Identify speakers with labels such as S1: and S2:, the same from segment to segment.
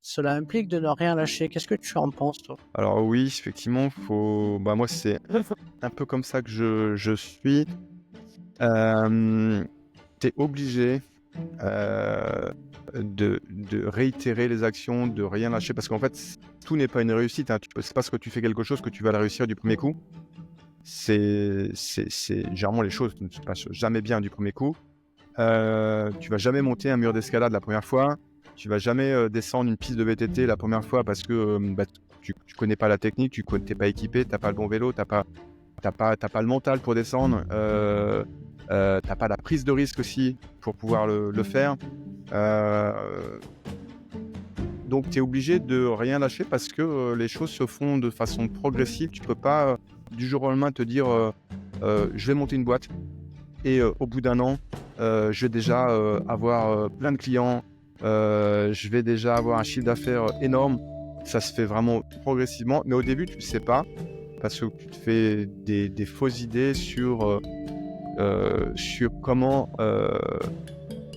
S1: cela implique de ne rien lâcher. Qu'est-ce que tu en penses, toi?
S2: Alors oui, effectivement, moi, c'est un peu comme ça que je suis. Tu es obligé, heu, de réitérer les actions, de rien lâcher parce qu'en fait, tout n'est pas une réussite, hein. C'est parce que tu fais quelque chose que tu vas le réussir du premier coup. C'est généralement les choses ne se passent jamais bien du premier coup. Tu vas jamais monter un mur d'escalade la première fois. Tu vas jamais, descendre une piste de VTT la première fois parce que, tu connais pas la technique, tu pas équipé, t'as pas le bon vélo, t'as pas le mental pour descendre, tu pas la prise de risque aussi pour pouvoir le faire. Heu, donc tu es obligé de rien lâcher parce que, les choses se font de façon progressive. Tu peux pas, du jour au lendemain te dire, «Je vais monter une boîte» et au bout d'un an, je vais déjà, avoir, plein de clients, je vais déjà avoir un chiffre d'affaires, énorme. Ça se fait vraiment progressivement, mais au début, tu le sais pas parce que tu te fais des fausses idées sur comment,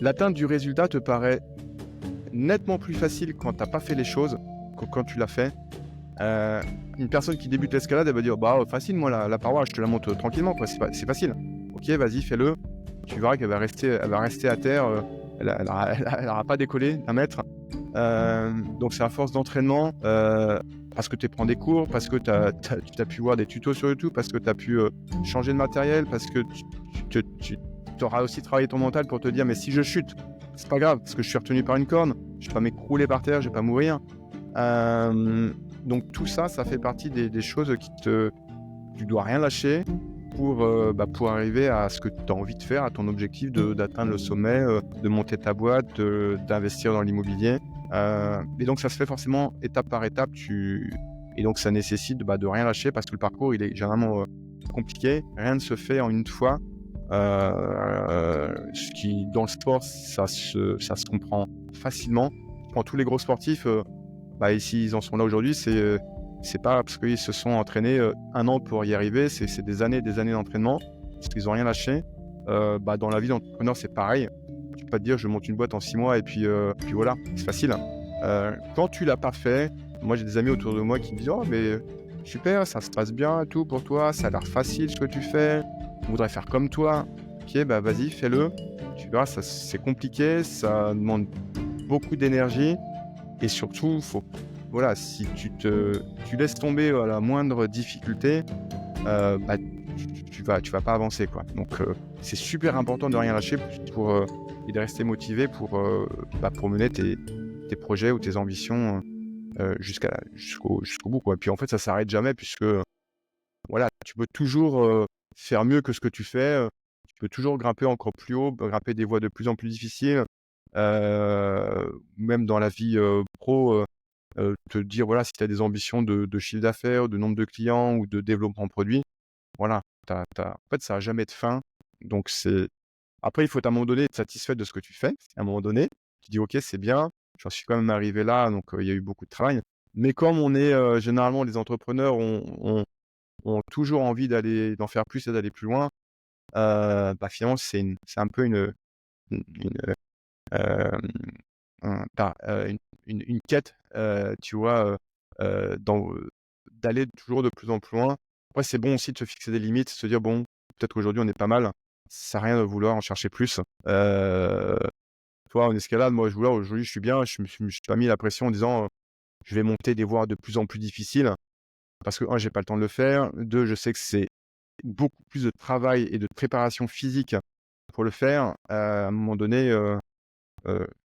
S2: l'atteinte du résultat te paraît nettement plus facile quand tu as pas fait les choses que quand tu l'as fait. Heu, une personne qui débute l'escalade, elle va dire: «Bah, facile moi la paroi, je te la monte, tranquillement quoi, c'est facile». OK, vas-y fais-le. Tu verras qu'elle va rester à terre, elle aura pas décollé d'1 mètre. Donc c'est à force d'entraînement, parce que tu prends des cours, parce que tu as pu voir des tutos sur YouTube, parce que tu as pu, changer de matériel, parce que tu auras aussi travaillé ton mental pour te dire: «Mais si je chute, c'est pas grave parce que je suis retenu par une corde, je vais pas m'écrouler par terre, je vais pas mourir». Donc tout ça, ça fait partie des choses tu dois rien lâcher pour arriver à ce que tu as envie de faire, à ton objectif d'atteindre le sommet, de monter ta boîte, d'investir dans l'immobilier. Et donc ça se fait forcément étape par étape. Et donc ça nécessite, de rien lâcher parce que le parcours, il est généralement, compliqué. Rien ne se fait en une fois. Ce qui dans le sport, ça se comprend facilement. Quand tous les gros sportifs, et s'ils en sont là aujourd'hui, c'est pas parce qu'ils se sont entraînés, 1 an pour y arriver, c'est des années d'entraînement, parce qu'ils ont rien lâché. Dans la vie d'entrepreneur, c'est pareil. Tu peux pas te dire: «Je monte une boîte en 6 mois et puis voilà», c'est facile. Quand tu l'as pas fait, moi j'ai des amis autour de moi qui me disent: «Oh mais super, ça se passe bien et tout pour toi, ça a l'air facile ce que tu fais, on voudrait faire comme toi». OK, vas-y fais-le. Tu verras, ça c'est compliqué, ça demande beaucoup d'énergie et surtout, si tu laisses tomber à la moindre difficulté, tu vas pas avancer, quoi. Donc, c'est super important de rien lâcher et de rester motivé pour mener tes projets ou tes ambitions, jusqu'au bout, quoi. Puis, en fait, ça s'arrête jamais puisque, voilà, tu peux toujours, faire mieux que ce que tu fais, tu peux toujours grimper encore plus haut, grimper des voies de plus en plus difficiles, même dans la vie, pro, te dire, voilà, si tu as des ambitions de chiffre d'affaires, de nombre de clients ou de développement produit, voilà, en fait, ça a jamais de fin. Donc après, il faut à un moment donné être satisfait de ce que tu fais. À un moment donné, tu dis: «OK, c'est bien, j'en suis quand même arrivé là, donc il y a eu beaucoup de travail». Mais comme on est, généralement les entrepreneurs ont toujours envie d'en faire plus et d'aller plus loin, finalement, c'est un peu une, hem, une quête, tu vois, dans, d'aller toujours de plus en plus loin. Après, c'est bon aussi de se fixer des limites, se dire: «Bon, peut-être qu'aujourd'hui on est pas mal, ça sert à rien de vouloir en chercher plus». Tu vois, en escalade, moi, aujourd'hui, je suis bien, je me suis pas mis la pression en disant, «Je vais monter des voies de plus en plus difficiles» parce que 1, j'ai pas le temps de le faire, 2, je sais que c'est beaucoup plus de travail et de préparation physique pour le faire. À un moment donné, heu,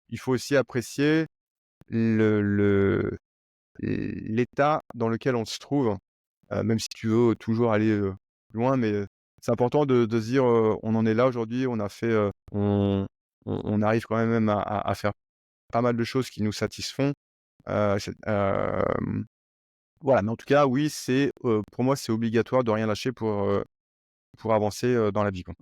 S2: il faut aussi apprécier l'état dans lequel on se trouve, même si tu veux toujours aller, loin, mais, c'est important de se dire, «On en est là aujourd'hui, on a fait, on arrive quand même à faire pas mal de choses qui nous satisfont». Voilà, mais en tout cas, oui, pour moi, c'est obligatoire de rien lâcher pour avancer, dans la vie, quoi.